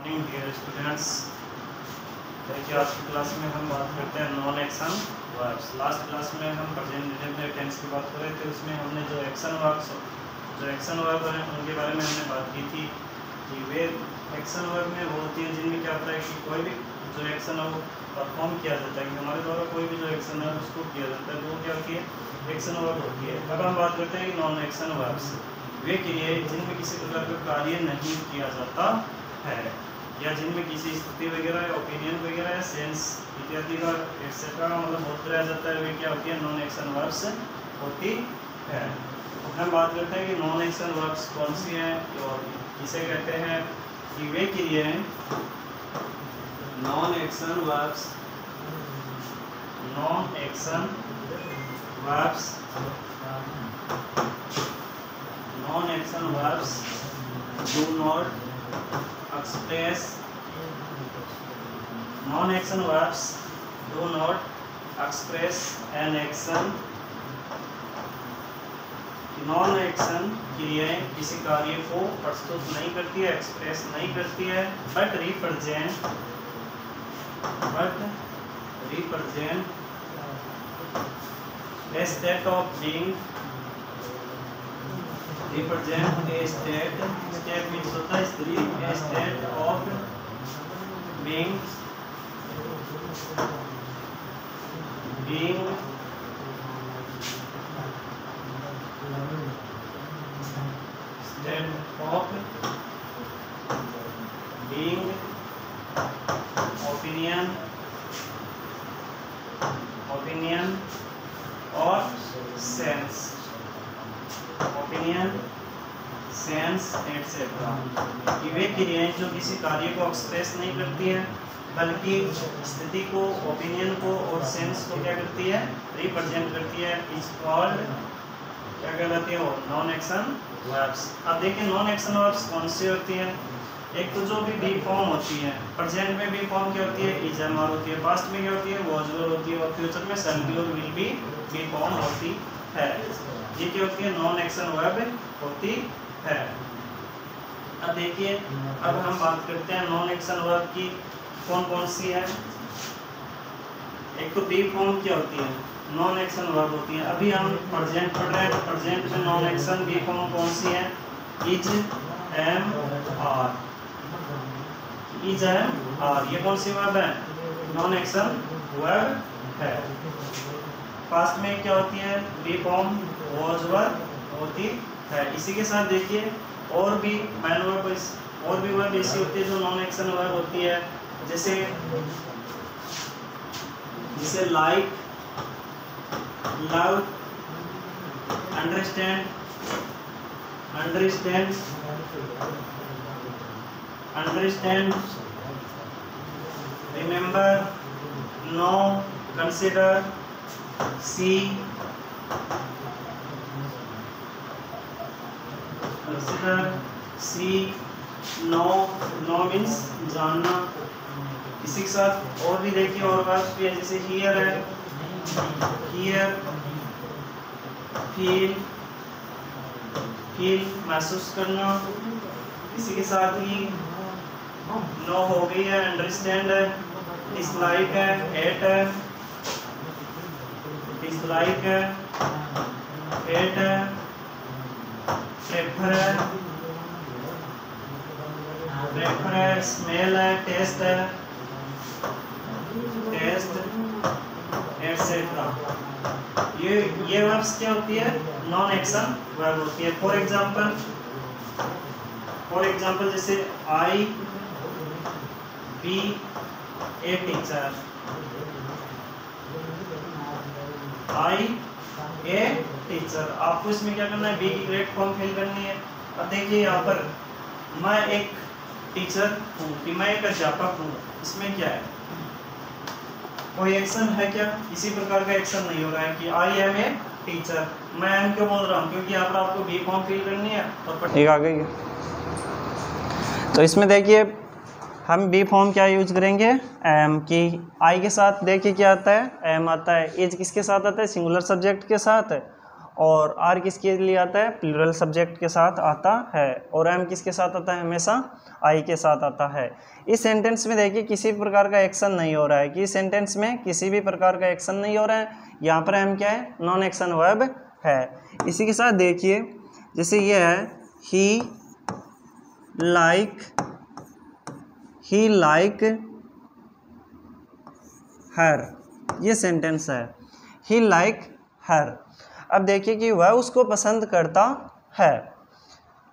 Morning dear students. देखिए आज की क्लास में हम बात करते हैं non action verbs. Last class में हम प्रेजेंट इंडेफिनिट टेंस की बात कर रहे थे। उसमें हमने जो एक्शन वर्ब हैं उनके बारे में हमने बात की थी कि वे एक्शन वर्ब में वो होती है जिनमें क्या होता है कि कोई भी जो एक्शन है वो परफॉर्म किया जाता है, कि हमारे द्वारा कोई भी जो एक्शन है उसको किया जाता है, तो वो क्या होती है एक्शन वर्ब होती है। अब हम बात करते हैं कि नॉन एक्शन वर्ब्स वे क्रियाएं जिनमें किसी प्रकार का कार्य नहीं किया जाता है या जिनमें किसी स्थिति वगैरह या ओपिनियन वगैरह या सेंस इत्यादि का एक्सेट्रा का मतलब होता रह जाता है, वे क्या होती है नॉन एक्शन वर्ब्स होती है। हम बात करते हैं कि नॉन एक्शन वर्ब्स कौन सी हैं और किसे कहते हैं कि वे क्रियाएं non action verbs do not express an action। Non action क्रियाएं किसी कार्य को प्रस्तुत नहीं करती है, एक्सप्रेस नहीं करती है, but represent a state of being। Represent a state means होता है स्त्री, ए स्टेट ऑफ बीइंग ओपिनियन और सेंस एटसेट्रा। वे क्रियाएं जो किसी कार्य को एक्सप्रेस नहीं करती है बल्कि स्थिति को, ओपिनियन को और सेंस को क्या करती है रिप्रेजेंट करती है, इज कॉल्ड क्या कहलाती है वो नॉन एक्शन वर्ब्स। अब देखिए नॉन एक्शन वर्ब्स कौन सी होती हैं। एक तो जो भी बी फॉर्म होती है, प्रेजेंट में बी फॉर्म क्या होती है इज एम आर होती है, पास्ट में क्या होती है वॉज वर होती है और फ्यूचर में शैल बी और विल बी बी फॉर्म होती है। ये क्या होती है नॉन एक्शन वर्ब होती है। अब देखिए अब हम बात करते हैं नॉन एक्शन वर्ब की कौन कौन सी है। एक तो बी फॉर्म क्या होती है नॉन एक्शन वर्ब होती है। अभी हम प्रेजेंट पढ़ रहे हैं तो प्रेजेंट में नॉन एक्शन बी फॉर्म कौन सी है इज एम आर। ये कौन सी वर्ब है नॉन एक्शन वर्ब है। पास्ट में क्या होती है बी फॉर्म वॉज वर होती है। इसी के साथ देखिए और भी मैन वर्ब और भी वर्ब ऐसी होती है जो नॉन एक्शन वर्ब होती है, जैसे like, love, understand, remember, know, consider, see, know means जानना। इसी के साथ और भी देखिए और वर्ब्स भी है, जैसे हियर है, फील महसूस करना। इसी के साथ ही नो हो गई है, अंडरस्टैंड है, डिसलाइक है, हेट है, प्रेफर है, स्मेल है, टेस्ट एटसेट्रा। ये वर्ब्स क्या होती है नॉन एक्शन वर्ब होती है। फॉर एग्जाम्पल जैसे आई बी ए टीचर, आपको इसमें क्या करना है बी की करेक्ट फॉर्म फिल करनी है। अब देखिए यहाँ पर मैं एक टीचर हूँ कि मैं एक अध्यापक हूँ, इसमें क्या है कोई एक्शन है क्या, किसी प्रकार का एक्शन नहीं हो रहा है कि आई एम ए टीचर। मैं एम क्यों बोल रहा हूँ क्योंकि यहाँ पर आपको बी फॉर्म फिल करनी है और एक आ गई है। तो इसमें देखिए हम बी फॉर्म क्या यूज करेंगे एम की। आई के साथ देखिए क्या आता है एम आता है। एज किसके साथ आता है सिंगुलर सब्जेक्ट के साथ, और आर किसके लिए आता है, प्लूरल सब्जेक्ट के साथ आता है, और एम किसके साथ आता है, हमेशा आई के साथ आता है। इस सेंटेंस में देखिए किसी प्रकार का एक्शन नहीं हो रहा है, कि इस सेंटेंस में किसी भी प्रकार का एक्शन नहीं हो रहा है, यहाँ पर एम क्या है, नॉन एक्शन वर्ब है। इसी के साथ देखिए जैसे ये है ही लाइक हर, ये सेंटेंस है ही लाइक हर। अब देखिए कि वह उसको पसंद करता है,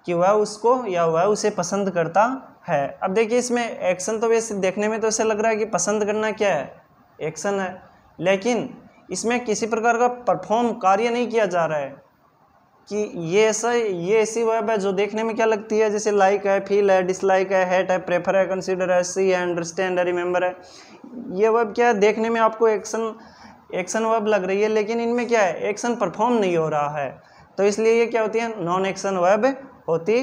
कि वह उसको या वह उसे पसंद करता है। अब देखिए इसमें एक्शन तो वैसे देखने में तो ऐसा लग रहा है कि पसंद करना क्या है, एक्शन है, लेकिन इसमें किसी प्रकार का परफॉर्म कार्य नहीं किया जा रहा है, कि ये ऐसी वर्ब है जो देखने में क्या लगती है, जैसे लाइक है, फील है, डिसलाइक है, हेट है, प्रेफर है, कंसीडर है, सी है, अंडरस्टैंड है, रिमेंबर है। ये वर्ब क्या है, देखने में आपको एक्शन वर्ब लग रही है, लेकिन इनमें क्या है, एक्शन परफॉर्म नहीं हो रहा है, तो इसलिए ये क्या होती है, नॉन एक्शन वर्ब होती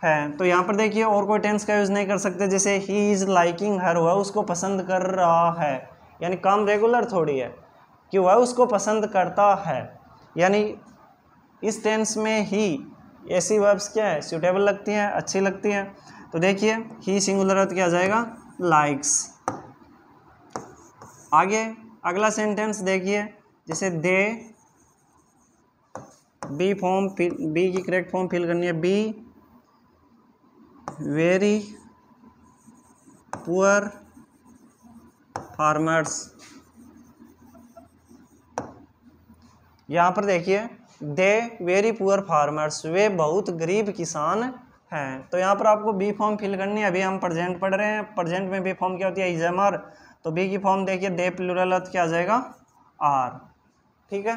है। तो यहाँ पर देखिए और कोई टेंस का यूज़ नहीं कर सकते, जैसे ही इज़ लाइकिंग हर, वह उसको पसंद कर रहा है, यानी काम रेगुलर थोड़ी है कि वह उसको पसंद करता है, यानी इस टेंस में ही ऐसी वर्ब्स क्या है, सूटेबल लगती हैं, अच्छी लगती हैं। तो देखिए ही सिंगुलर अर्थ क्या आ जाएगा, लाइक्स। आगे अगला सेंटेंस देखिए, जैसे दे, बी की करेक्ट फॉर्म फिल करनी है, बी वेरी पुअर फार्मर्स। यहाँ पर देखिए दे वेरी पुअर फार्मर्स, वे बहुत गरीब किसान हैं। तो यहाँ पर आपको बी फॉर्म फिल करनी है, अभी हम प्रेजेंट पढ़ रहे हैं, प्रेजेंट में बी फॉर्म क्या होती है, इजमर, तो बी की फॉर्म देखिए दे प्लूरल अर्थ क्या आ जाएगा, आर। ठीक है,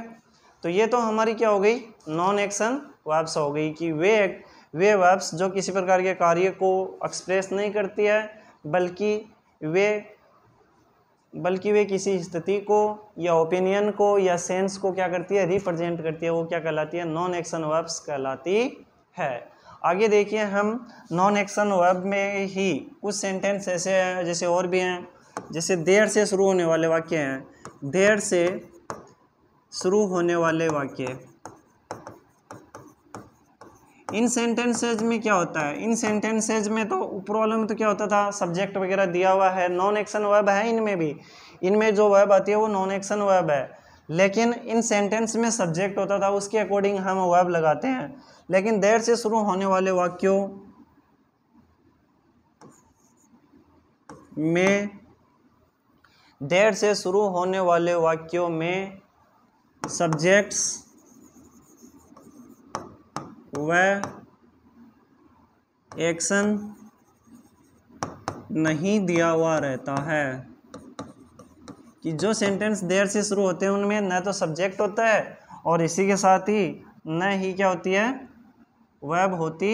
तो ये तो हमारी क्या हो गई, नॉन एक्शन वर्ब्स हो गई, कि वे वर्ब्स जो किसी प्रकार के कार्य को एक्सप्रेस नहीं करती है, बल्कि वे किसी स्थिति को या ओपिनियन को या सेंस को क्या करती है, रिप्रेजेंट करती है, वो क्या कहलाती है, नॉन एक्शन वर्ब्स कहलाती है। आगे देखिए हम नॉन एक्शन वर्ब में ही कुछ सेंटेंस ऐसे हैं, जैसे और भी हैं, जैसे देर से शुरू होने वाले वाक्य हैं, देर से शुरू होने वाले वाक्य, इन सेंटेंसेज में क्या होता है, इन सेंटेंसेज में तो ऊपर वालों में तो क्या होता था, सब्जेक्ट वगैरह दिया हुआ है, नॉन एक्शन वर्ब है, इनमें भी, इनमें जो वर्ब आती है वो नॉन एक्शन वर्ब है, लेकिन इन सेंटेंस में सब्जेक्ट होता था, उसके अकॉर्डिंग हम वर्ब लगाते हैं। लेकिन देर से शुरू होने वाले वाक्यों में, देर से शुरू होने वाले वाक्यों में सब्जेक्ट्स व एक्शन नहीं दिया हुआ रहता है, कि जो सेंटेंस देर से शुरू होते हैं उनमें न तो सब्जेक्ट होता है और इसी के साथ ही न ही क्या होती है, वर्ब होती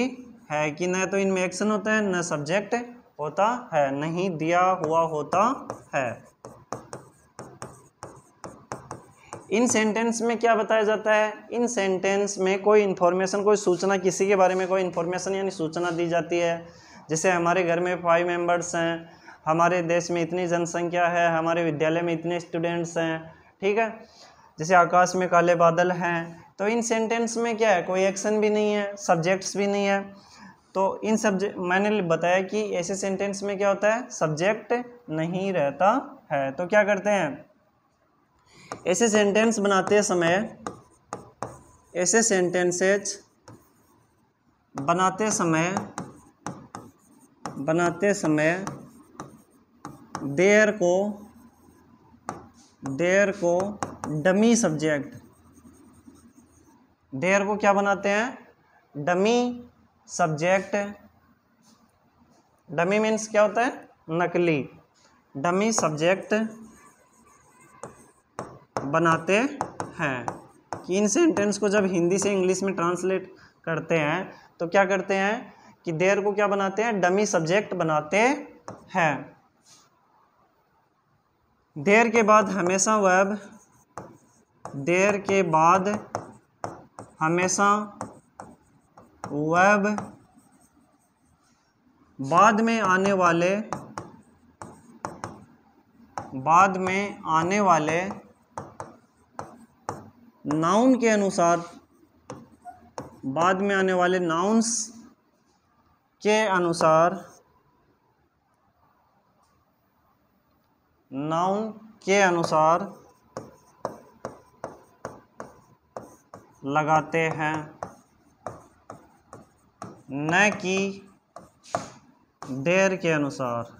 है, कि न तो इनमें एक्शन होता है न सब्जेक्ट होता है, नहीं दिया हुआ होता है। इन सेंटेंस में क्या बताया जाता है, इन सेंटेंस में कोई इन्फॉर्मेशन, कोई सूचना, किसी के बारे में कोई इन्फॉर्मेशन यानी सूचना दी जाती है, जैसे हमारे घर में 5 मेंबर्स हैं, हमारे देश में इतनी जनसंख्या है, हमारे विद्यालय में इतने स्टूडेंट्स हैं, ठीक है, जैसे आकाश में काले बादल हैं। तो इन सेंटेंस में क्या है, कोई एक्शन भी नहीं है, सब्जेक्ट्स भी नहीं है। तो इन सब्जेक्ट मैंने बताया कि ऐसे सेंटेंस में क्या होता है, सब्जेक्ट नहीं रहता है। तो क्या करते हैं, ऐसे सेंटेंस बनाते समय, ऐसे सेंटेंसेज बनाते समय देयर को डमी सब्जेक्ट, देयर को क्या बनाते हैं, डमी सब्जेक्ट। डमी मीन्स क्या होता है, नकली, डमी सब्जेक्ट बनाते हैं। कि इन सेंटेंस को जब हिंदी से इंग्लिश में ट्रांसलेट करते हैं तो क्या करते हैं कि देयर को क्या बनाते हैं, डमी सब्जेक्ट बनाते हैं। देयर के बाद हमेशा वर्ब, देयर के बाद हमेशा वर्ब बाद में आने वाले नाउन के अनुसार बाद में आने वाले नाउन्स के अनुसार, नाउन के अनुसार लगाते हैं, न कि देर के अनुसार।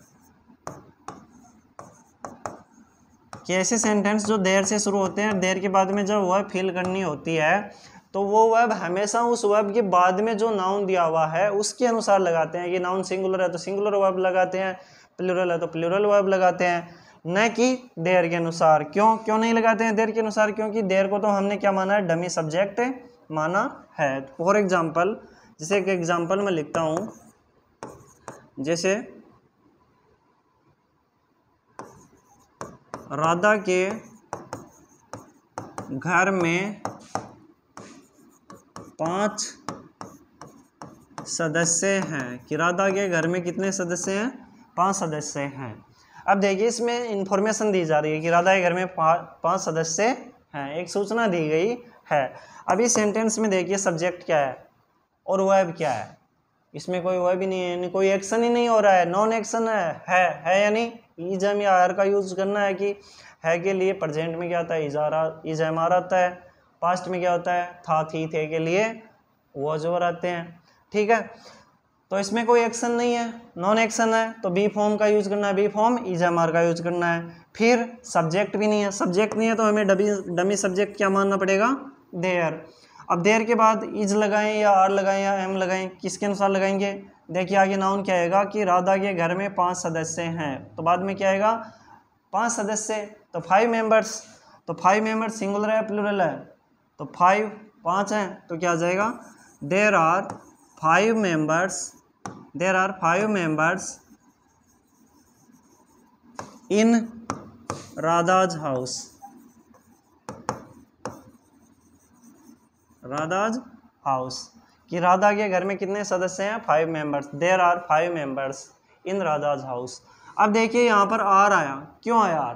कि ऐसे सेंटेंस जो देर से शुरू होते हैं, देर के बाद में जब वर्ब फिल करनी होती है तो वो वर्ब हमेशा उस वर्ब के बाद में जो नाउन दिया हुआ है उसके अनुसार लगाते हैं। कि नाउन सिंगुलर है तो सिंगुलर वर्ब लगाते हैं, प्लूरल है तो प्लूरल वर्ब लगाते हैं, न कि देर के अनुसार। क्यों नहीं लगाते हैं देर के अनुसार? क्योंकि देर को तो हमने क्या माना है? डमी सब्जेक्ट माना है। फॉर एग्जाम्पल, जैसे एक एग्जाम्पल मैं लिखता हूँ, जैसे राधा के घर में 5 सदस्य हैं। कि राधा के घर में कितने सदस्य हैं? 5 सदस्य हैं। अब देखिए इसमें इंफॉर्मेशन दी जा रही है कि राधा के घर में 5 सदस्य हैं, एक सूचना दी गई है। अब इस सेंटेंस में देखिए सब्जेक्ट क्या है और वर्ब क्या है। इसमें कोई वर्ब ही नहीं है, यानी कोई एक्शन ही नहीं हो रहा है, नॉन एक्शन है यानी इज एम या आर का यूज करना है। कि है के लिए प्रेजेंट में क्या होता है? इज एम आर आता है। पास्ट में क्या होता है? था थी थे के लिए वॉज ओवर आते हैं। ठीक है, तो इसमें कोई एक्शन नहीं है, नॉन एक्शन है, तो बी फॉर्म का यूज करना है, be form is am are का यूज करना है। फिर सब्जेक्ट भी नहीं है, सब्जेक्ट नहीं है तो हमें डमी सब्जेक्ट क्या मानना पड़ेगा? देयर। अब देयर के बाद इज लगाएं या आर लगाएं या एम लगाएं, किसके अनुसार लगाएंगे? देखिए आगे नाउन क्या आएगा कि राधा के घर में 5 सदस्य हैं, तो बाद में क्या आएगा? 5 सदस्य, तो 5 मेंबर्स। तो 5 मेंबर्स सिंगुलर है प्लूरल है? तो 5 हैं, तो क्या आ जाएगा? There are 5 members in Radha's house. कि राधा के घर में कितने सदस्य हैं? 5 members. There are 5 members in Radha's house. अब देखिए यहाँ पर आर आया, क्यों आया आर?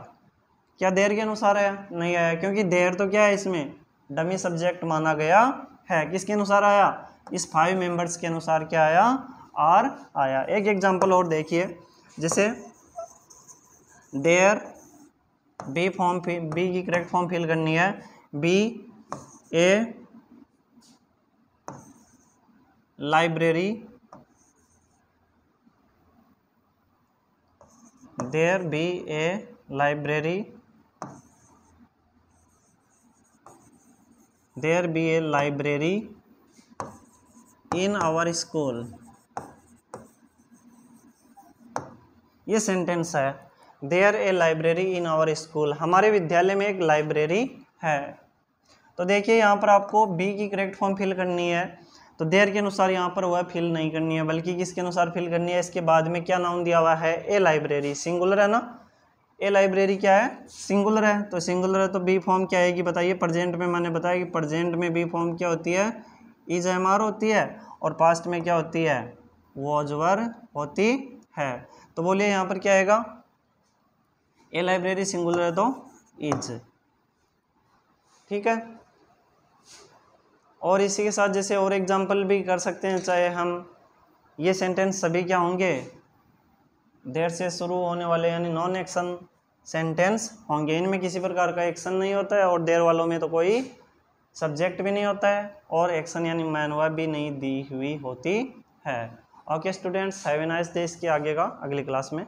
क्या देर के अनुसार आया? नहीं आया, क्योंकि देर तो क्या है इसमें? डमी सब्जेक्ट माना गया है। किसके अनुसार आया? इस 5 मेंबर्स के अनुसार क्या आया? आर आया। एक एग्जांपल और देखिए, जैसे देयर बी की करेक्ट फॉर्म फिल करनी है, be a library, there be a library, there be a library in our school. ये सेंटेंस है, there a library in our school. हमारे विद्यालय में एक लाइब्रेरी है। तो देखिए यहाँ पर आपको बी की करेक्ट फॉर्म फिल करनी है, तो देयर के अनुसार यहाँ पर वह फिल नहीं करनी है, बल्कि किसके अनुसार फिल करनी है? इसके बाद में क्या नाउन दिया हुआ है? ए लाइब्रेरी। सिंगुलर है ना? ए लाइब्रेरी क्या है? सिंगुलर है, तो सिंगुलर है तो बी फॉर्म क्या आएगी बताइए? प्रेजेंट में मैंने बताया कि प्रेजेंट में बी फॉर्म क्या होती है? इज एम आर होती है, और पास्ट में क्या होती है? वॉज वर होती है। तो बोलिए यहाँ पर क्या आएगा? ए लाइब्रेरी सिंगुलर है तो इज। ठीक है, और इसी के साथ जैसे और एग्जांपल भी कर सकते हैं, चाहे हम ये सेंटेंस सभी क्या होंगे? देर से शुरू होने वाले यानी नॉन एक्शन सेंटेंस होंगे। इनमें किसी प्रकार का एक्शन नहीं होता है, और देर वालों में तो कोई सब्जेक्ट भी नहीं होता है, और एक्शन यानी मैन वर्ब भी नहीं दी हुई होती है। Okay students, have a nice day. इसके आगे का अगली क्लास में